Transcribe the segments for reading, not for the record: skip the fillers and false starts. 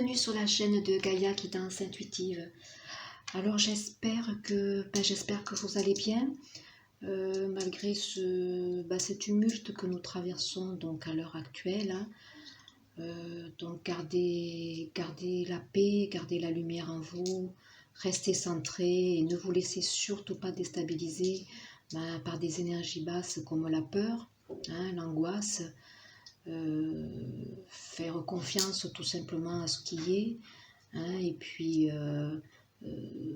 bienvenue sur la chaîne de Gaïa Guidance Intuitive. Alors j'espère que vous allez bien, malgré ce tumulte que nous traversons donc à l'heure actuelle. Donc gardez la paix, gardez la lumière en vous, restez centrés et ne vous laissez surtout pas déstabiliser par des énergies basses comme la peur, l'angoisse. Faire confiance tout simplement à ce qui est, et puis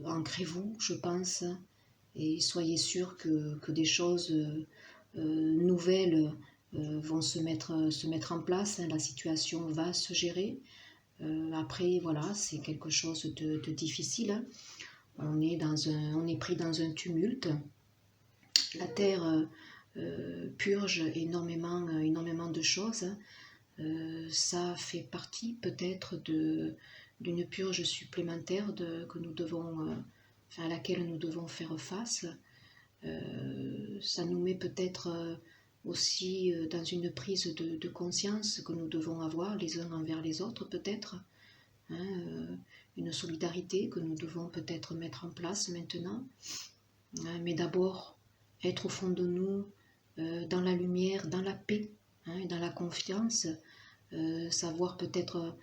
ancrez-vous, je pense, et soyez sûr que des choses nouvelles vont se mettre en place, la situation va se gérer. Après, voilà, c'est quelque chose de difficile, on est pris dans un tumulte, la Terre purge énormément de choses. Ça fait partie peut-être d'une purge supplémentaire à laquelle nous devons faire face. Ça nous met peut-être aussi dans une prise de conscience que nous devons avoir les uns envers les autres peut-être. Une solidarité que nous devons peut-être mettre en place maintenant. Mais d'abord, être au fond de nous, dans la lumière, dans la paix, dans la confiance, savoir peut-être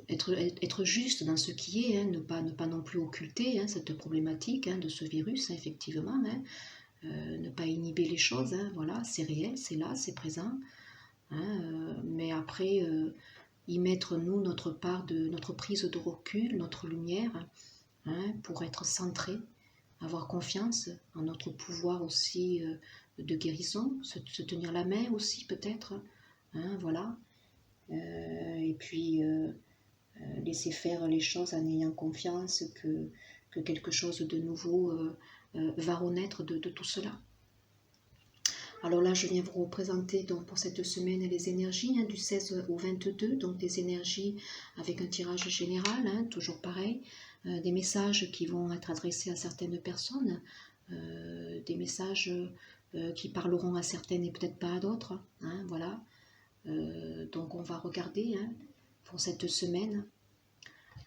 être juste dans ce qui est, ne pas non plus occulter cette problématique de ce virus, effectivement, ne pas inhiber les choses, voilà, c'est réel, c'est là, c'est présent, mais après, y mettre nous notre part de notre prise de recul, notre lumière, pour être centré, avoir confiance en notre pouvoir aussi de guérison, se tenir la main aussi peut-être, voilà, et puis laisser faire les choses en ayant confiance que quelque chose de nouveau va renaître de tout cela. Alors là, je viens vous représenter donc pour cette semaine les énergies du 16 au 22, donc des énergies avec un tirage général, toujours pareil, des messages qui vont être adressés à certaines personnes, des messages qui parleront à certaines et peut-être pas à d'autres, voilà. Donc on va regarder pour cette semaine.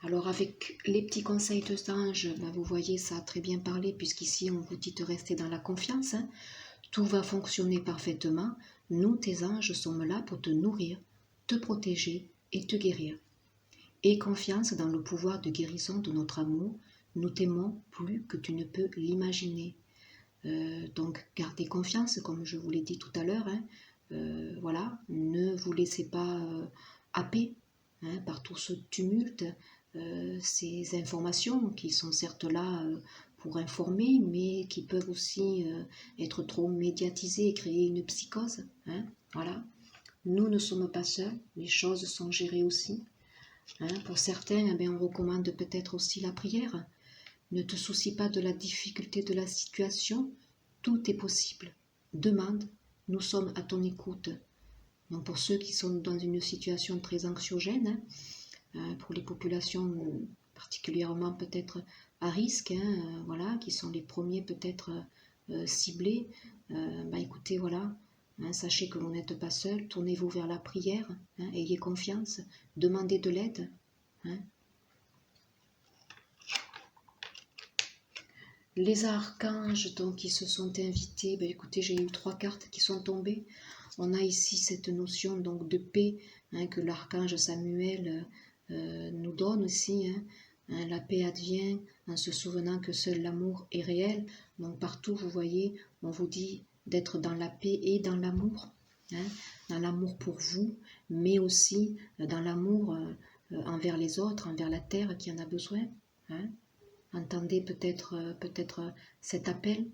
Alors avec les petits conseils de anges, vous voyez ça a très bien parlé puisqu'ici on vous dit de rester dans la confiance. Tout va fonctionner parfaitement. Nous, tes anges, sommes là pour te nourrir, te protéger et te guérir. Aie confiance dans le pouvoir de guérison de notre amour. Nous t'aimons plus que tu ne peux l'imaginer. Donc, gardez confiance, comme je vous l'ai dit tout à l'heure. Voilà, ne vous laissez pas happer par tout ce tumulte, ces informations qui sont certes là pour informer, mais qui peuvent aussi être trop médiatisées et créer une psychose. Voilà. Nous ne sommes pas seuls, les choses sont gérées aussi. Pour certains, on recommande peut-être aussi la prière. Ne te soucie pas de la difficulté de la situation, tout est possible. Demande, nous sommes à ton écoute. Donc pour ceux qui sont dans une situation très anxiogène, pour les populations particulièrement peut-être à risque, voilà, qui sont les premiers peut-être ciblés, écoutez, voilà, sachez que vous n'êtes pas seul, tournez-vous vers la prière, ayez confiance, demandez de l'aide. Les archanges donc qui se sont invités, écoutez, j'ai eu 3 cartes qui sont tombées. On a ici cette notion donc de paix que l'archange Samuel nous donne aussi. La paix advient en se souvenant que seul l'amour est réel. Donc partout, vous voyez, on vous dit d'être dans la paix et dans l'amour. Dans l'amour pour vous, mais aussi dans l'amour envers les autres, envers la terre qui en a besoin. Entendez peut-être cet appel.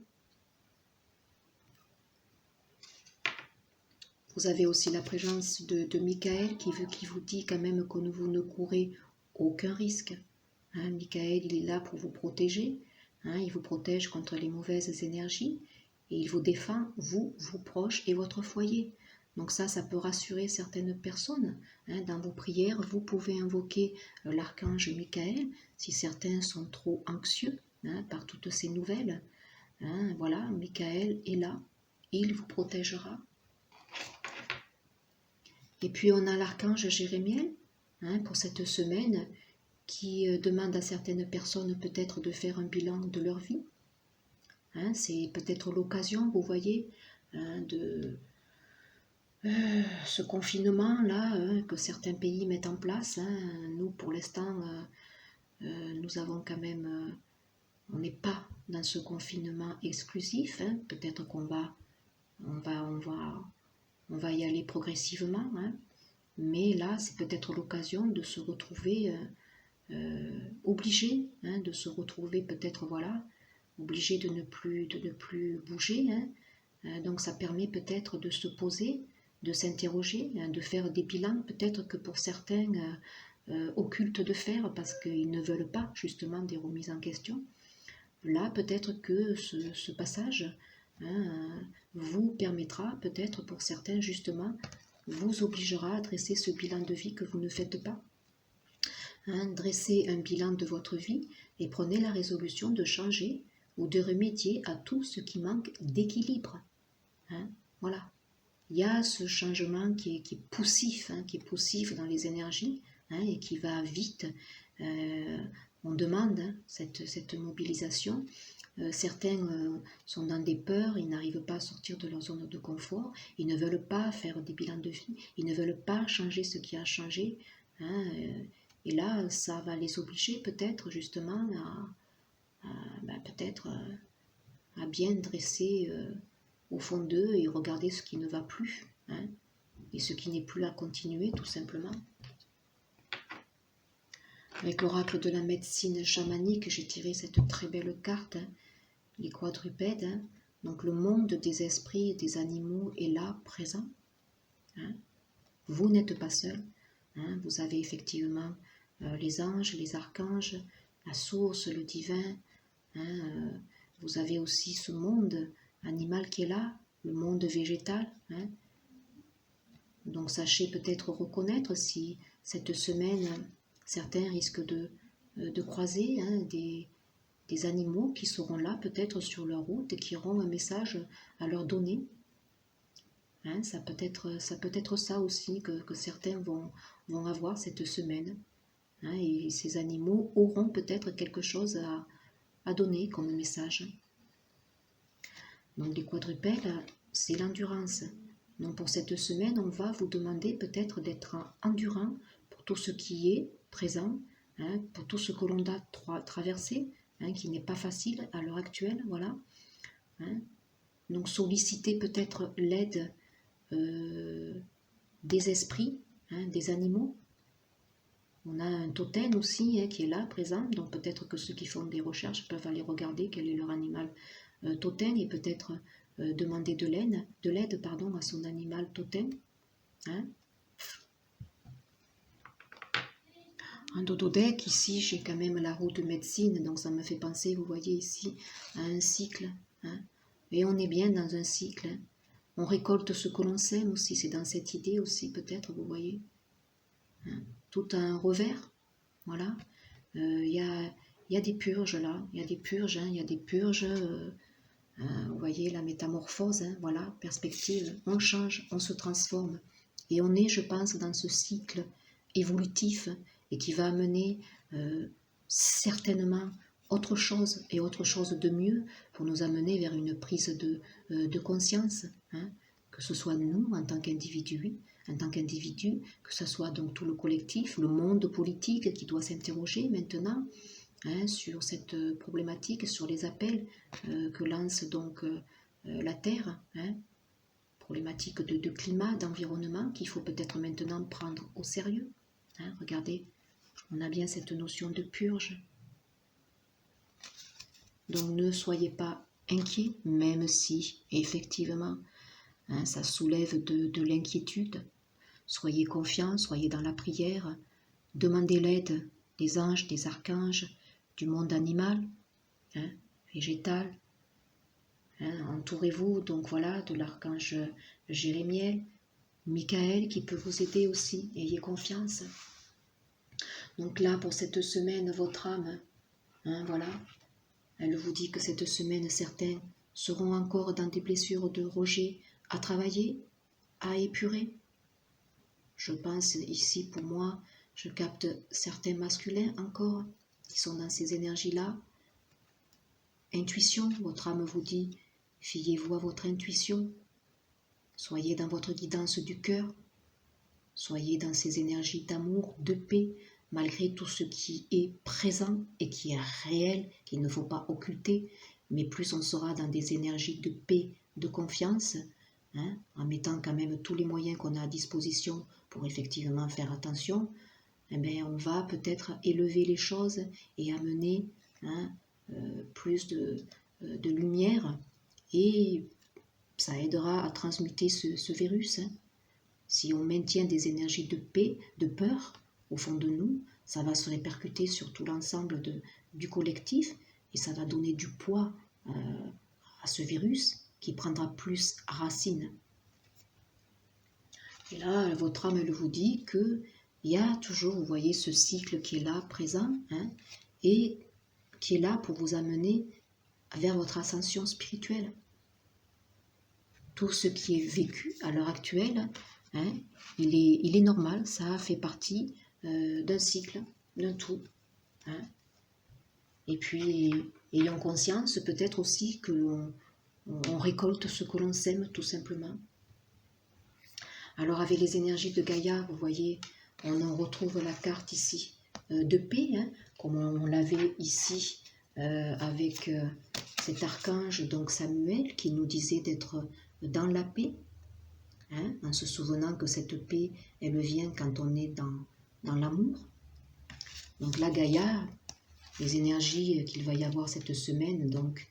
Vous avez aussi la présence de Michael qui vous dit quand même que vous ne courez aucun risque. Michael, il est là pour vous protéger. Il vous protège contre les mauvaises énergies et il vous défend, vous, vos proches et votre foyer. Donc ça peut rassurer certaines personnes. Dans vos prières, vous pouvez invoquer l'archange Michael si certains sont trop anxieux par toutes ces nouvelles. Voilà, Michael est là, il vous protégera. Et puis on a l'archange Jérémiel, hein, pour cette semaine, qui demande à certaines personnes peut-être de faire un bilan de leur vie. Hein, c'est peut-être l'occasion, vous voyez, hein, de ce confinement-là, que certains pays mettent en place. Hein. Nous, pour l'instant, nous avons quand même... on n'est pas dans ce confinement exclusif. Hein. Peut-être qu'on on va y aller progressivement. Hein. Mais là, c'est peut-être l'occasion de se retrouver obligé, hein, de se retrouver peut-être, voilà, obligé de ne plus bouger. Hein. Donc ça permet peut-être de se poser, de s'interroger, hein, de faire des bilans, peut-être que pour certains occultent de faire parce qu'ils ne veulent pas justement des remises en question. Là, peut-être que ce passage, hein, vous permettra, peut-être pour certains justement, vous obligera à dresser ce bilan de vie que vous ne faites pas. Hein, dressez un bilan de votre vie et prenez la résolution de changer ou de remédier à tout ce qui manque d'équilibre. Hein, voilà. Il y a ce changement qui est poussif, hein, qui est poussif dans les énergies, hein, et qui va vite. On demande, hein, cette mobilisation. Certains sont dans des peurs, ils n'arrivent pas à sortir de leur zone de confort, ils ne veulent pas faire des bilans de vie, ils ne veulent pas changer ce qui a changé. Hein, et là, ça va les obliger peut-être justement peut-être à bien dresser au fond d'eux et regarder ce qui ne va plus, hein, et ce qui n'est plus à continuer tout simplement. Avec l'oracle de la médecine chamanique, j'ai tiré cette très belle carte, hein, les quadrupèdes. Hein. Donc le monde des esprits et des animaux est là, présent. Hein. Vous n'êtes pas seul. Hein. Vous avez effectivement les anges, les archanges, la source, le divin. Hein. Vous avez aussi ce monde animal qui est là, le monde végétal. Hein. Donc sachez peut-être reconnaître si cette semaine, certains risquent de croiser, hein, des animaux qui seront là peut-être sur leur route et qui auront un message à leur donner. Hein, ça peut être ça aussi que certains vont avoir cette semaine. Hein, et ces animaux auront peut-être quelque chose à donner comme message. Donc les quadrupèdes, c'est l'endurance. Donc pour cette semaine, on va vous demander peut-être d'être endurant pour tout ce qui est présent, hein, pour tout ce que l'on a traversé, hein, qui n'est pas facile à l'heure actuelle, voilà. Hein. Donc solliciter peut-être l'aide des esprits, hein, des animaux. On a un totem aussi, hein, qui est là, présent, donc peut-être que ceux qui font des recherches peuvent aller regarder quel est leur animal totem et peut-être demander de l'aide à son animal totem. Hein. En dododeck, ici, j'ai quand même la roue de médecine, donc ça me fait penser, vous voyez ici, à un cycle. Hein. Et on est bien dans un cycle. Hein. On récolte ce que l'on sème aussi, c'est dans cette idée aussi, peut-être, vous voyez. Hein. Tout a un revers, voilà. Il y a des purges là, il y a des purges, hein, il y a des purges. Vous voyez la métamorphose, hein, voilà, perspective, on change, on se transforme. Et on est, je pense, dans ce cycle évolutif et qui va amener certainement autre chose et autre chose de mieux pour nous amener vers une prise de conscience, hein, que ce soit nous en tant qu'individus, que ce soit donc tout le collectif, le monde politique qui doit s'interroger maintenant, hein, sur cette problématique, sur les appels que lance donc la Terre, hein, problématique de climat, d'environnement, qu'il faut peut-être maintenant prendre au sérieux. Hein, regardez, on a bien cette notion de purge. Donc ne soyez pas inquiets, même si effectivement, hein, ça soulève de l'inquiétude. Soyez confiants, soyez dans la prière, demandez l'aide des anges, des archanges, du monde animal, hein, végétal. Hein, entourez-vous donc voilà de l'archange Jérémiel, Michael qui peut vous aider aussi, ayez confiance. Donc là pour cette semaine, votre âme, hein, voilà, elle vous dit que cette semaine certains seront encore dans des blessures de rejet à travailler, à épurer. Je pense ici, pour moi, je capte certains masculins encore qui sont dans ces énergies-là. Intuition, votre âme vous dit, fiez-vous à votre intuition. Soyez dans votre guidance du cœur. Soyez dans ces énergies d'amour, de paix, malgré tout ce qui est présent et qui est réel, qu'il ne faut pas occulter. Mais plus on sera dans des énergies de paix, de confiance, en mettant quand même tous les moyens qu'on a à disposition pour effectivement faire attention, eh bien, on va peut-être élever les choses et amener plus de lumière, et ça aidera à transmuter ce virus. Si on maintient des énergies de paix, de peur au fond de nous, ça va se répercuter sur tout l'ensemble du collectif et ça va donner du poids à ce virus qui prendra plus racine. Et là, votre âme, elle vous dit qu'il y a toujours, vous voyez, ce cycle qui est là, présent, et qui est là pour vous amener vers votre ascension spirituelle. Tout ce qui est vécu à l'heure actuelle, il est normal, ça fait partie d'un cycle, d'un tout. Et puis, ayons conscience peut-être aussi que l'on récolte ce que l'on sème, tout simplement. Alors avec les énergies de Gaïa, vous voyez, on en retrouve la carte ici de paix, comme on l'avait ici avec cet archange, donc Samuel, qui nous disait d'être dans la paix, en se souvenant que cette paix, elle vient quand on est dans l'amour. Donc la Gaïa, les énergies qu'il va y avoir cette semaine, donc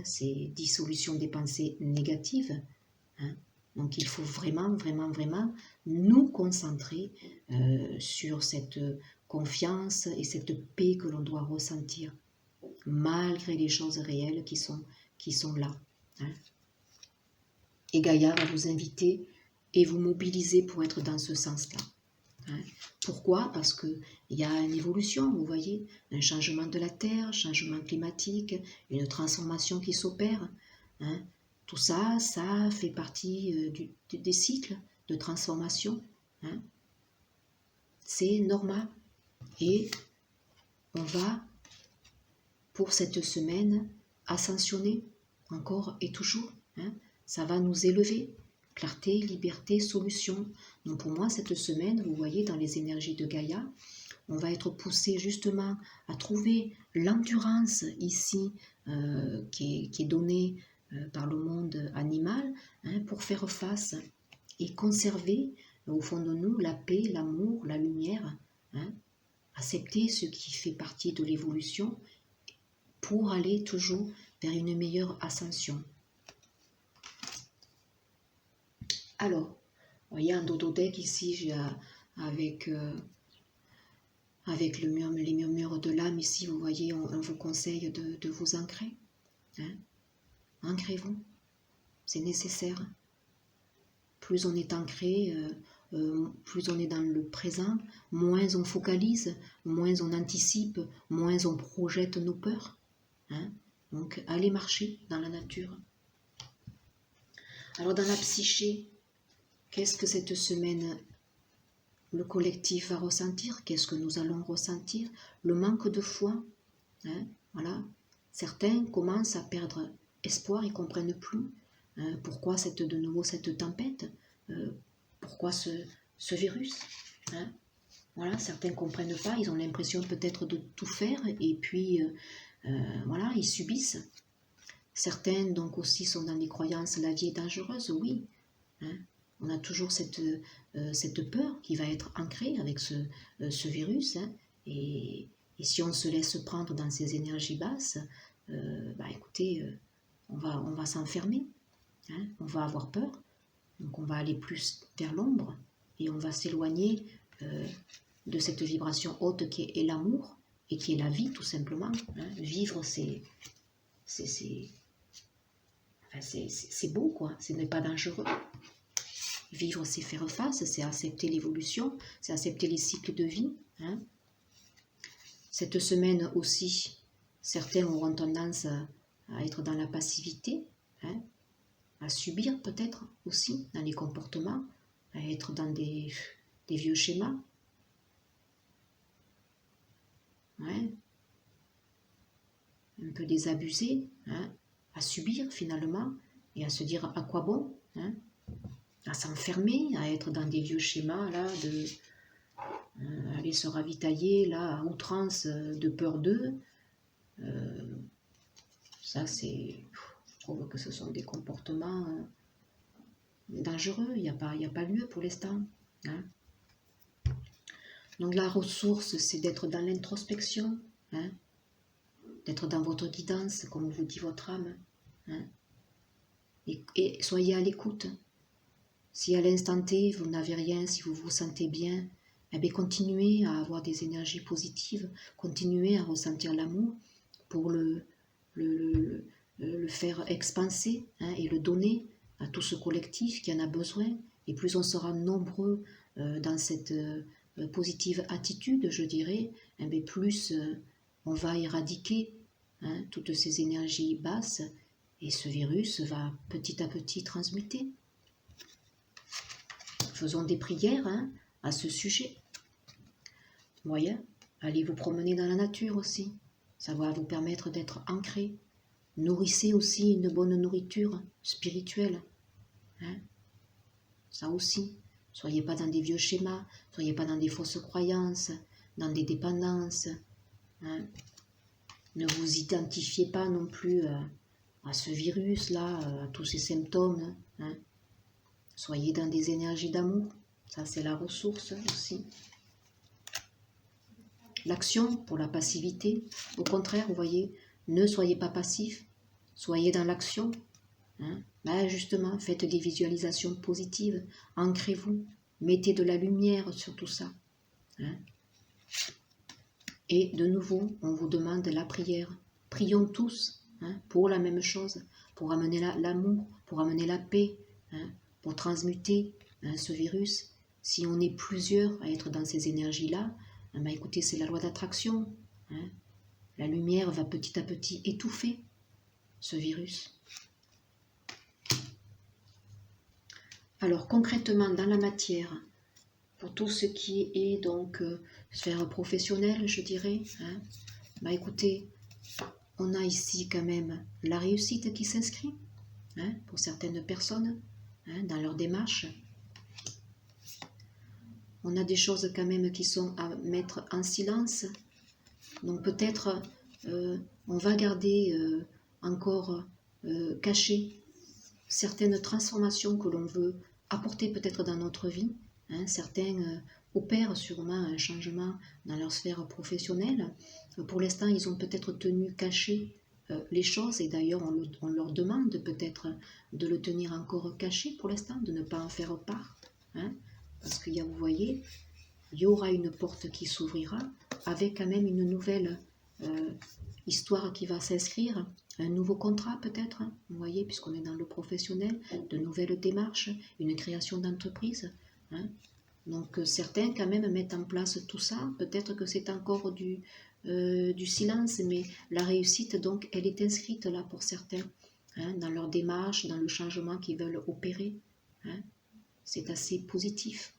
c'est dissolution des pensées négatives. Donc il faut vraiment, vraiment, vraiment nous concentrer sur cette confiance et cette paix que l'on doit ressentir, malgré les choses réelles qui sont là. Et Gaïa va vous inviter et vous mobiliser pour être dans ce sens-là. Pourquoi? Parce qu'il y a une évolution, vous voyez, un changement de la Terre, changement climatique, une transformation qui s'opère. Tout ça, ça fait partie des cycles de transformation. C'est normal. Et on va, pour cette semaine, ascensionner encore et toujours. Ça va nous élever. Clarté, liberté, solution. Donc pour moi, cette semaine, vous voyez, dans les énergies de Gaïa, on va être poussé justement à trouver l'endurance ici qui est donnée par le monde animal pour faire face et conserver au fond de nous la paix, l'amour, la lumière. Accepter ce qui fait partie de l'évolution pour aller toujours vers une meilleure ascension. Alors, vous voyez un dododeck ici, j'ai avec les murmures de l'âme ici, vous voyez, on vous conseille de vous ancrer. Ancrez-vous, c'est nécessaire. Plus on est ancré, plus on est dans le présent, moins on focalise, moins on anticipe, moins on projette nos peurs. Donc, allez marcher dans la nature. Alors, dans la psyché, qu'est-ce que cette semaine le collectif va ressentir? Qu'est-ce que nous allons ressentir? Le manque de foi. Voilà. Certains commencent à perdre espoir, ils ne comprennent plus. Pourquoi de nouveau cette tempête? Pourquoi ce virus? Voilà, certains ne comprennent pas, ils ont l'impression peut-être de tout faire et puis voilà, ils subissent. Certains donc aussi sont dans les croyances, la vie est dangereuse, oui. On a toujours cette peur qui va être ancrée avec ce virus. Et si on se laisse prendre dans ces énergies basses, écoutez, on va s'enfermer. On va avoir peur. Donc on va aller plus vers l'ombre et on va s'éloigner de cette vibration haute qui est l'amour et qui est la vie tout simplement. Vivre c'est beau quoi, ce n'est pas dangereux. Vivre, c'est faire face, c'est accepter l'évolution, c'est accepter les cycles de vie. Cette semaine aussi, certains auront tendance à être dans la passivité, à subir peut-être aussi dans les comportements, à être dans des des vieux schémas, ouais, un peu désabusés, hein, à subir finalement, et à se dire à quoi bon, hein, à s'enfermer, à être dans des vieux schémas là, de aller se ravitailler là à outrance de peur d'eux. Ça c'est, je trouve que ce sont des comportements dangereux, il n'y a pas lieu pour l'instant. Hein. Donc la ressource, c'est d'être dans l'introspection, hein, d'être dans votre guidance, comme vous dit votre âme. Hein, et soyez à l'écoute. Si à l'instant T, vous n'avez rien, si vous vous sentez bien, eh bien continuez à avoir des énergies positives, continuez à ressentir l'amour pour le faire expanser, hein, et le donner à tout ce collectif qui en a besoin. Et plus on sera nombreux dans cette positive attitude, je dirais, eh bien plus on va éradiquer, hein, toutes ces énergies basses, et ce virus va petit à petit transmuter. Faisons des prières, hein, à ce sujet. Vous voyez, allez vous promener dans la nature aussi. Ça va vous permettre d'être ancré. Nourrissez aussi une bonne nourriture spirituelle. Hein, ça aussi. Soyez pas dans des vieux schémas, soyez pas dans des fausses croyances, dans des dépendances. Hein. Ne vous identifiez pas non plus à ce virus-là, à tous ces symptômes. Hein. Soyez dans des énergies d'amour. Ça, c'est la ressource aussi. L'action pour la passivité. Au contraire, vous voyez, ne soyez pas passif, soyez dans l'action. Hein. Ben justement, faites des visualisations positives, ancrez-vous, mettez de la lumière sur tout ça. Hein. Et de nouveau, on vous demande la prière. Prions tous, hein, pour la même chose, pour amener l'amour, pour amener la paix, hein, pour transmuter, hein, ce virus. Si on est plusieurs à être dans ces énergies-là, ben écoutez, c'est la loi d'attraction. Hein. La lumière va petit à petit étouffer ce virus. Alors concrètement, dans la matière, pour tout ce qui est donc sphère professionnelle, je dirais, hein, ben écoutez, on a ici quand même la réussite qui s'inscrit, hein, pour certaines personnes, hein, dans leur démarche. On a des choses quand même qui sont à mettre en silence. Donc peut-être on va garder encore cachées certaines transformations que l'on veut apporter peut-être dans notre vie. Hein. Certains opèrent sûrement un changement dans leur sphère professionnelle. Pour l'instant, ils ont peut-être tenu caché les choses, et d'ailleurs on leur demande peut-être de le tenir encore caché pour l'instant, de ne pas en faire part. Hein. Parce qu'il y a, vous voyez, il y aura une porte qui s'ouvrira avec quand même une nouvelle histoire qui va s'inscrire, un nouveau contrat peut-être, hein, vous voyez, puisqu'on est dans le professionnel, de nouvelles démarches, une création d'entreprise. Hein. Donc certains quand même mettent en place tout ça, peut-être que c'est encore du silence, mais la réussite donc elle est inscrite là pour certains, hein, dans leur démarche, dans le changement qu'ils veulent opérer. Hein. C'est assez positif.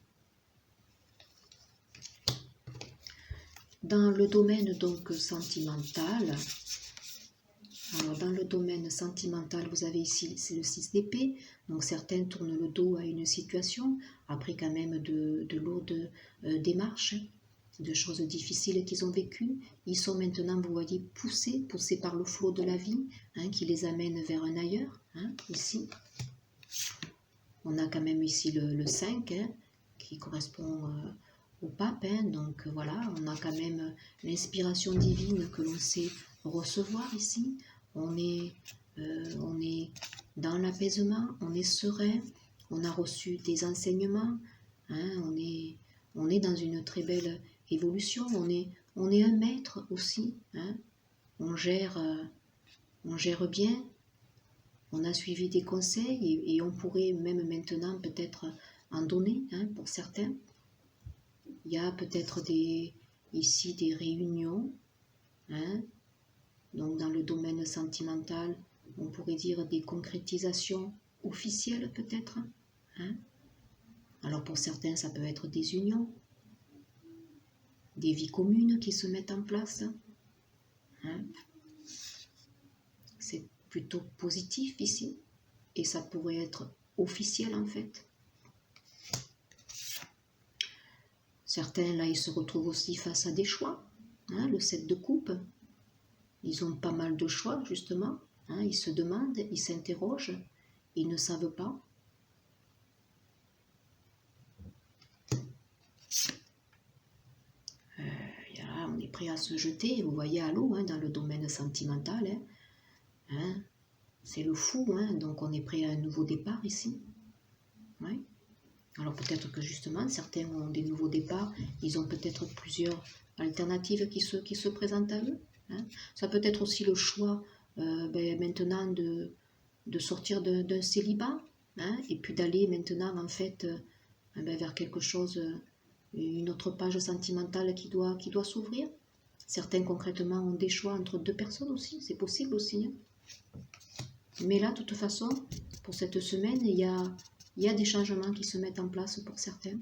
Dans le domaine donc sentimental, alors dans le domaine sentimental, vous avez ici, c'est le 6 d'épée, donc certains tournent le dos à une situation, après quand même de lourdes démarches, de choses difficiles qu'ils ont vécues. Ils sont maintenant, vous voyez, poussés par le flot de la vie, hein, qui les amène vers un ailleurs, hein, ici. On a quand même ici le 5, hein, qui correspond au pape, hein, donc voilà, on a quand même l'inspiration divine que l'on sait recevoir ici. On est dans l'apaisement, on est serein, on a reçu des enseignements, hein, on est dans une très belle évolution, on est un maître aussi, hein, on gère bien. On a suivi des conseils et on pourrait même maintenant peut-être en donner, hein, pour certains. Il y a peut-être ici des réunions, hein, donc dans le domaine sentimental, on pourrait dire des concrétisations officielles peut-être, hein, Alors pour certains, ça peut être des unions, des vies communes qui se mettent en place. Hein. C'est plutôt positif ici. Et ça pourrait être officiel en fait. Certains, là, ils se retrouvent aussi face à des choix. Hein, le 7 de coupe, ils ont pas mal de choix, justement. Hein, ils se demandent, ils s'interrogent, ils ne savent pas. Là, on est prêt à se jeter, vous voyez, à l'eau, hein, dans le domaine sentimental. Hein. Hein, c'est le fou, hein, donc on est prêt à un nouveau départ ici. Ouais. Alors peut-être que justement, certains ont des nouveaux départs, ils ont peut-être plusieurs alternatives qui se présentent à eux. Hein. Ça peut être aussi le choix maintenant de sortir d'un célibat, hein, et puis d'aller maintenant en fait vers quelque chose, une autre page sentimentale qui doit s'ouvrir. Certains concrètement ont des choix entre deux personnes aussi, c'est possible aussi. Hein. Mais là, de toute façon, pour cette semaine, il y a des changements qui se mettent en place pour certains.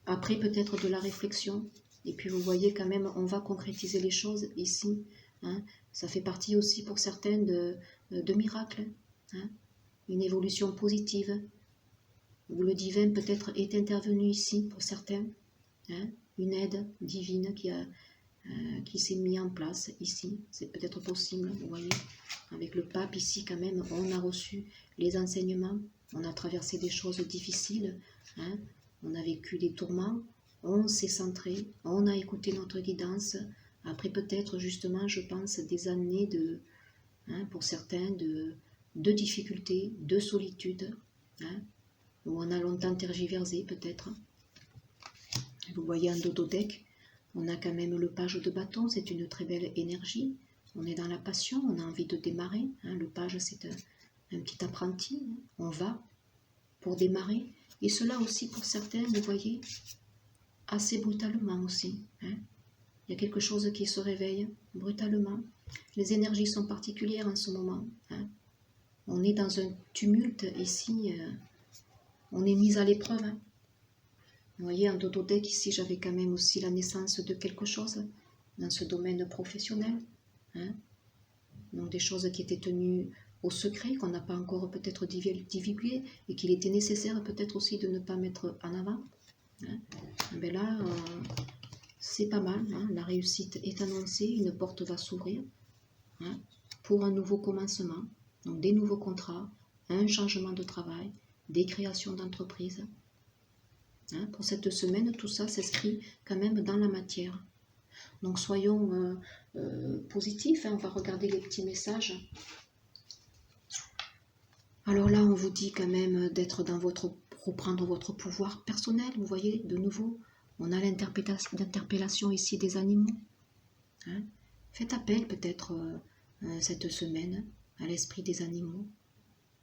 Après, peut-être de la réflexion. Et puis, vous voyez quand même, on va concrétiser les choses ici. Hein. Ça fait partie aussi pour certains de miracles. Hein. Une évolution positive. Où le divin peut-être est intervenu ici pour certains. Hein. Une aide divine qui s'est mise en place ici. C'est peut-être possible, vous voyez. Avec le pape ici, quand même, on a reçu les enseignements. On a traversé des choses difficiles, hein. On a vécu des tourments, on s'est centré, on a écouté notre guidance. Après peut-être justement, je pense, des années pour certains, de difficultés, de solitude, hein, où on a longtemps tergiversé peut-être. Vous voyez en dododec, on a quand même le page de bâton, c'est une très belle énergie. On est dans la passion, on a envie de démarrer. Hein, le page, c'est un petit apprenti. On va pour démarrer. Et cela aussi pour certains, vous voyez, assez brutalement aussi. Hein. Il y a quelque chose qui se réveille brutalement. Les énergies sont particulières en ce moment. Hein. On est dans un tumulte ici. On est mis à l'épreuve. Hein. Vous voyez, en dododec, ici, j'avais quand même aussi la naissance de quelque chose dans ce domaine professionnel. Hein. Donc des choses qui étaient tenues au secret, qu'on n'a pas encore peut-être divulgué et qu'il était nécessaire peut-être aussi de ne pas mettre en avant. Hein. Ben là, c'est pas mal, hein. La réussite est annoncée, une porte va s'ouvrir, hein, pour un nouveau commencement, donc des nouveaux contrats, un changement de travail, des créations d'entreprises. Hein. Pour cette semaine, tout ça s'inscrit quand même dans la matière. Donc soyons positifs, hein. On va regarder les petits messages. Alors là, on vous dit quand même d'être dans reprendre votre pouvoir personnel. Vous voyez, de nouveau, on a l'interpellation ici des animaux. Hein. Faites appel peut-être cette semaine à l'esprit des animaux.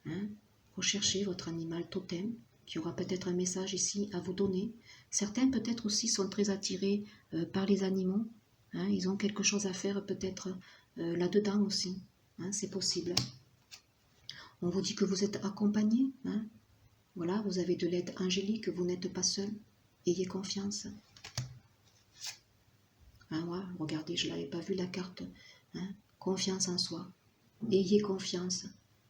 Hein. Recherchez votre animal totem, qui aura peut-être un message ici à vous donner. Certains peut-être aussi sont très attirés par les animaux. Hein. Ils ont quelque chose à faire peut-être là-dedans aussi. Hein. C'est possible. On vous dit que vous êtes accompagné. Hein. Voilà, vous avez de l'aide angélique, vous n'êtes pas seul. Ayez confiance. Hein, ouais, regardez, je ne l'avais pas vu la carte. Hein. Confiance en soi. Ayez confiance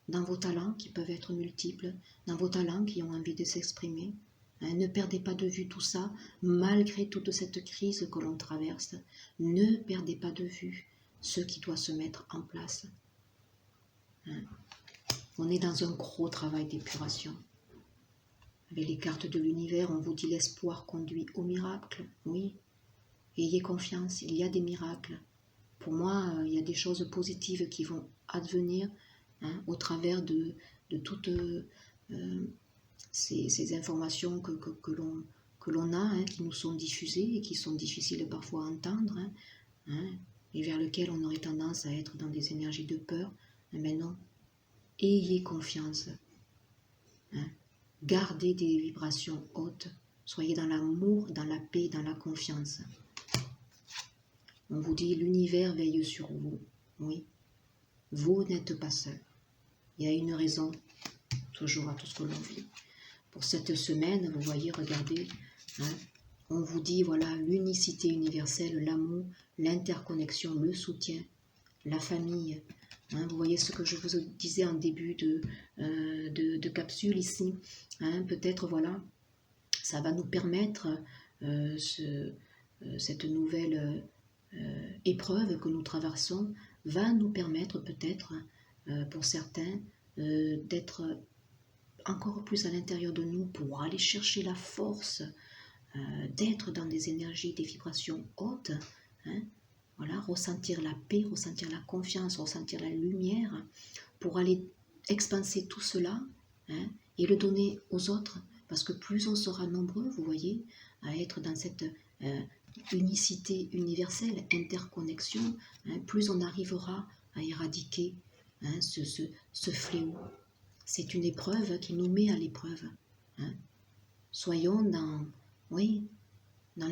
dans vos talents qui peuvent être multiples, dans vos talents qui ont envie de s'exprimer. Hein. Ne perdez pas de vue tout ça, malgré toute cette crise que l'on traverse. Ne perdez pas de vue ce qui doit se mettre en place. Hein. On est dans un gros travail d'épuration. Avec les cartes de l'univers, on vous dit l'espoir conduit au miracle. Oui, ayez confiance, il y a des miracles. Pour moi, il y a des choses positives qui vont advenir, hein, au travers de toutes ces informations que l'on a, hein, qui nous sont diffusées et qui sont difficiles parfois à entendre, hein, et vers lesquelles on aurait tendance à être dans des énergies de peur. Mais non. Ayez confiance. Hein. Gardez des vibrations hautes. Soyez dans l'amour, dans la paix, dans la confiance. On vous dit, l'univers veille sur vous. Oui. Vous n'êtes pas seul. Il y a une raison, toujours à tout ce que l'on vit. pour cette semaine, vous voyez, regardez, hein, on vous dit, voilà, l'unicité universelle, l'amour, l'interconnexion, le soutien, la famille. Hein, vous voyez ce que je vous disais en début de capsule ici. Hein, peut-être, voilà, ça va nous permettre, cette nouvelle épreuve que nous traversons, va nous permettre peut-être, pour certains, d'être encore plus à l'intérieur de nous pour aller chercher la force, d'être dans des énergies, des vibrations hautes, hein, voilà, ressentir la paix, ressentir la confiance, ressentir la lumière, pour aller expanser tout cela, hein, et le donner aux autres, parce que plus on sera nombreux, vous voyez, à être dans cette unicité universelle, interconnexion, hein, plus on arrivera à éradiquer, hein, ce fléau. C'est une épreuve qui nous met à l'épreuve. Hein. Soyons dans, oui, dans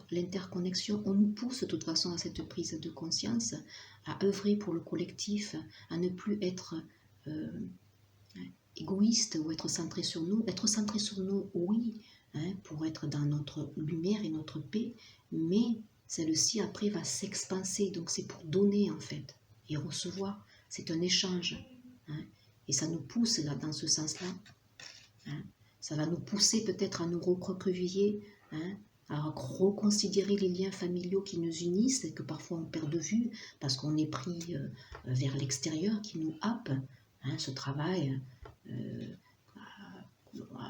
l'interconnexion. On nous pousse de toute façon à cette prise de conscience, à œuvrer pour le collectif, à ne plus être égoïste ou être centré sur nous. Être centré sur nous, oui, hein, pour être dans notre lumière et notre paix, mais celle-ci après va s'expanser. Donc c'est pour donner en fait et recevoir. C'est un échange. Hein, et ça nous pousse là, dans ce sens-là. Hein, ça va nous pousser peut-être à nous recroqueviller, hein, à reconsidérer les liens familiaux qui nous unissent et que parfois on perd de vue parce qu'on est pris vers l'extérieur qui nous happe, hein, ce travail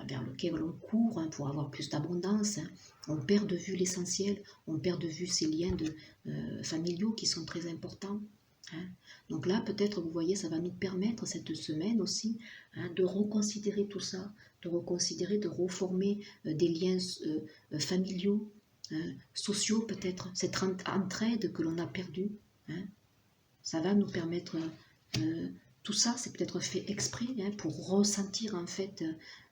vers lequel on court, hein, pour avoir plus d'abondance. Hein. On perd de vue l'essentiel, on perd de vue ces liens familiaux qui sont très importants. Hein. Donc là, peut-être, vous voyez, ça va nous permettre cette semaine aussi, hein, de reconsidérer tout ça, de reconsidérer, de reformer des liens familiaux, sociaux peut-être, cette entraide que l'on a perdue. Hein. Ça va nous permettre, tout ça, c'est peut-être fait exprès, hein, pour ressentir en fait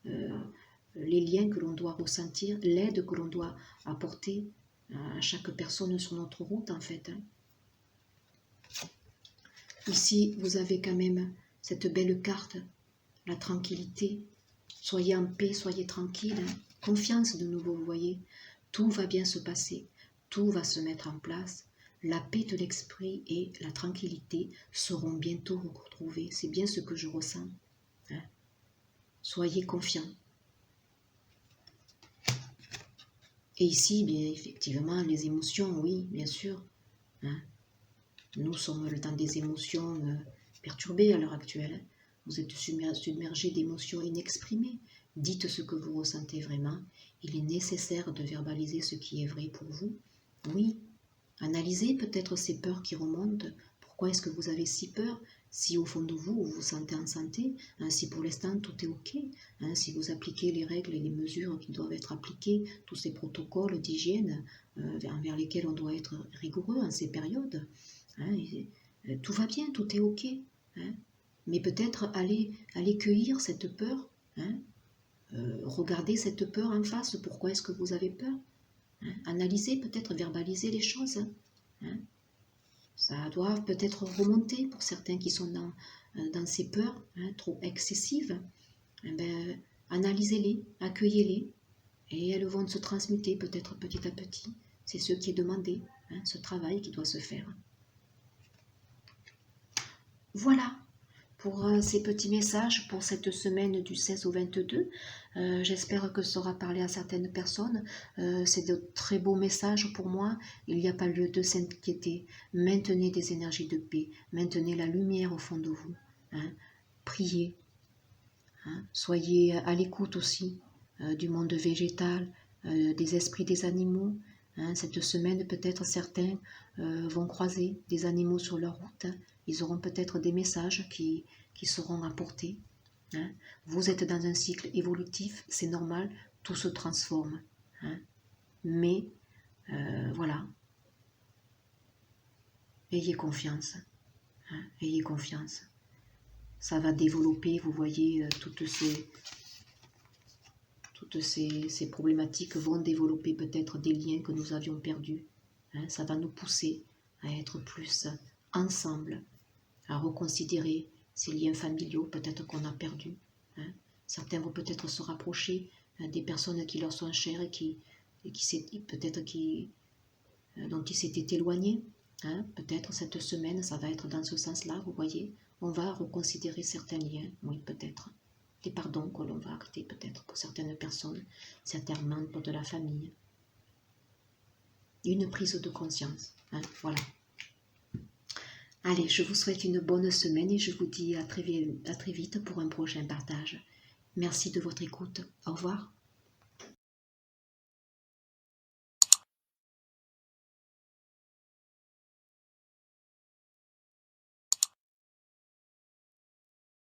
les liens que l'on doit ressentir, l'aide que l'on doit apporter à chaque personne sur notre route en fait. Hein. Ici, vous avez quand même cette belle carte, la tranquillité. Soyez en paix, soyez tranquille. Hein. Confiance de nouveau, vous voyez. Tout va bien se passer, tout va se mettre en place. La paix de l'esprit et la tranquillité seront bientôt retrouvées. C'est bien ce que je ressens. Hein. Soyez confiants. Et ici, bien effectivement, les émotions, oui, bien sûr. Hein. Nous sommes dans des émotions perturbées à l'heure actuelle. Vous êtes submergés d'émotions inexprimées. Dites ce que vous ressentez vraiment. Il est nécessaire de verbaliser ce qui est vrai pour vous. Oui, analysez peut-être ces peurs qui remontent. Pourquoi est-ce que vous avez si peur? Si au fond de vous, vous vous sentez en santé, hein, si pour l'instant tout est OK, hein, si vous appliquez les règles et les mesures qui doivent être appliquées, tous ces protocoles d'hygiène envers lesquels on doit être rigoureux en ces périodes, hein, tout va bien, tout est OK. Hein, mais peut-être aller cueillir cette peur, hein, regardez cette peur en face, pourquoi est-ce que vous avez peur? Hein, analysez, peut-être verbaliser les choses. Hein, ça doit peut-être remonter pour certains qui sont dans ces peurs, hein, trop excessives. Eh ben, analysez-les, accueillez-les, et elles vont se transmuter peut-être petit à petit. C'est ce qui est demandé, hein, ce travail qui doit se faire. Voilà pour ces petits messages pour cette semaine du 16 au 22. J'espère que ça aura parlé à certaines personnes. C'est de très beaux messages pour moi. Il n'y a pas lieu de s'inquiéter. Maintenez des énergies de paix. Maintenez la lumière au fond de vous. Hein. Priez. Hein. Soyez à l'écoute aussi du monde végétal, des esprits des animaux. Hein. Cette semaine, peut-être certains vont croiser des animaux sur leur route. Hein. Ils auront peut-être des messages qui seront apportés. Hein. Vous êtes dans un cycle évolutif, c'est normal, tout se transforme. Hein. Mais, voilà, ayez confiance. Hein. Ayez confiance. Ça va développer, vous voyez, toutes ces problématiques vont développer peut-être des liens que nous avions perdus. Hein. Ça va nous pousser à être plus ensemble, à reconsidérer ces liens familiaux peut-être qu'on a perdus. Hein. Certains vont peut-être se rapprocher des personnes qui leur sont chères et peut-être dont ils s'étaient éloignés. Hein. Peut-être cette semaine, ça va être dans ce sens-là, vous voyez. On va reconsidérer certains liens, oui, peut-être. Des pardons que l'on va acter peut-être pour certaines personnes, certains membres de la famille. Une prise de conscience, hein, voilà. Allez, je vous souhaite une bonne semaine et je vous dis à très vite pour un prochain partage. Merci de votre écoute. Au revoir.